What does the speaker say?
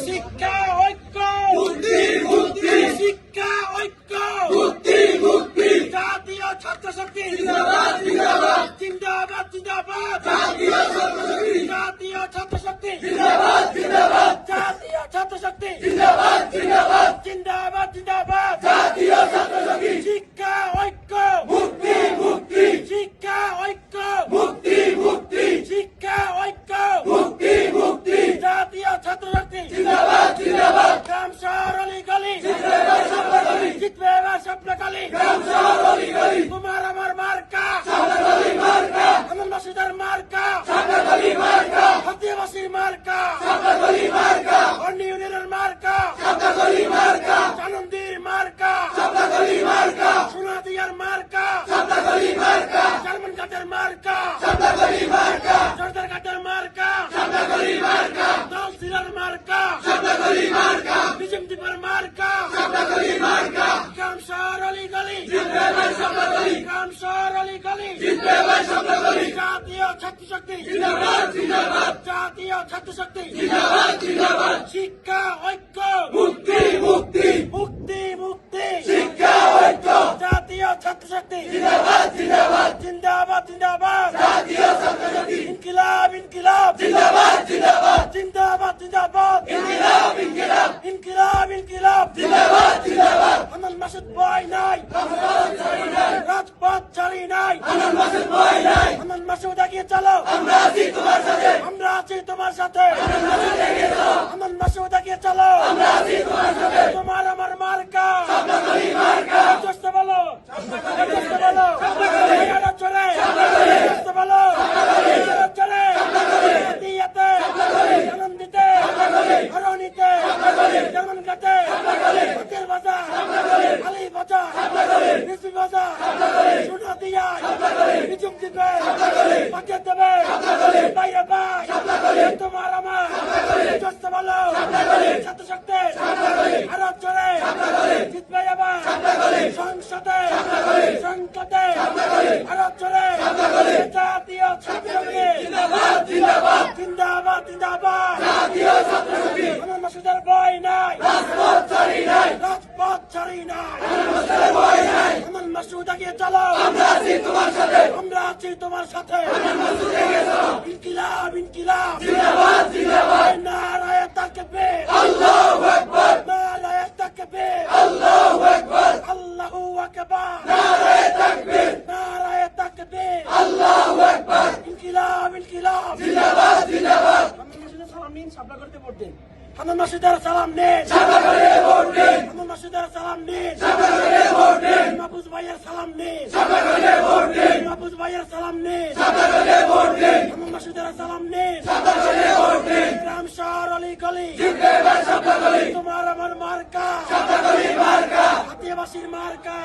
শিক্ষা ঐক্য, শিক্ষা ঐক্য, জাতীয় ছাত্র শক্তি জিন্দাবাদ, জিন্দাবাদ, জাতীয় ছাত্র শক্তি জিন্দাবাদ, জাতীয় ছাত্র শক্তি জিন্দাবাদ, জিন্দাবাদ, জাতীয় ছাত্র শক্তি। শিক্ষা ঐক্য, শিক্ষা ঐক্য, শিক্ষা ঐক্য, জাতীয় ছাত্র শক্তি গ্রাম শহর অলি-গলি জিতবে এবার স্বপ্নকালী, তোমার আমার মার্কা আমার মসজিদের মার্কা, হাতিয়াবাসীর মার্কা, অন্য ইউনিয়নের মার্কা, আনন্দির মার্কা, সোনাদিয়ার মার্কা, জার্মান ঘাটের মার্কা, জর্দার ঘাটের মার্কা, দলসিরার মার্কা, বিজেম দ্বীপের মার্কা, গ্রাম শহর অলি-গলি, গ্রাম শহর অলি-গলি, জাতীয় ছাত্র শক্তি, জাতীয় ছাত্র শক্তি, শিক্ষা ঐক্য, মুক্তি, শিক্ষা ঐক্য, জাতীয় ছাত্র শক্তি জিন্দাবাদ, জিন্দাবাদ, ইনকিলাব, জিন্দাবাদ, ইনকিলাব, আমার মাসুদ ভয় নাই, রাজপথ ছাড়ি নাই, আমার মাসুদ এগিয়ে চলো, আমরা আছি তোমার সাথে, আমার মাসুদ এগিয়ে চলো, তোমার আমার মার্কা, চেষ্টা বলো, চলে বলো, চলে দিয়াতে, আনন্দিতে, হরণিতে, জার্মান ঘাটে, হাতের বাজার, আলী বাজার, রিসি বাজার, সোনা দিয়া, বিজুম দিবে, পাঠিয়ে দেবে, বাইরে বাই, তোমার আমার, চেষ্টা বলো, ছাত্র শক্তি, আরো চলে, জিতবে এবার, সংসদে, সংকটে, আরো চলে, জাতীয় ছাত্র শক্তি জিন্দাবাদ, আমার মাসুদের ভয় নাই, রাজপথ ছাড়ি নাই, আমার মাসুদ এগিয়ে চলো, আমরা আছি তোমার সাথে, ইনকিলাব, নারায়ে তাকবীর, আল্লাহু আকবার, নারায়ে তাকবীর, আল্লাহু আকবার, আল্লাহু আকবার, নারায়ে তাকবীর, আল্লাহু আকবার, ইনকিলাব, জিন্দাবাদ, সালাম নিন, সাবলা করতে ভোট দিন, আমার মাসুদের সালাম নিন, আমার মাসুদের সালাম নিন, মাহফুজ ভাইয়ের সালাম নিন, মাহফুজ ভাইয়ের সালাম নিন, আমার মাসুদের সালাম নিন, গ্রাম শহর অলি-গলি, তোমার আমার মার্কা, হাতিয়াবাসীর মার্কা,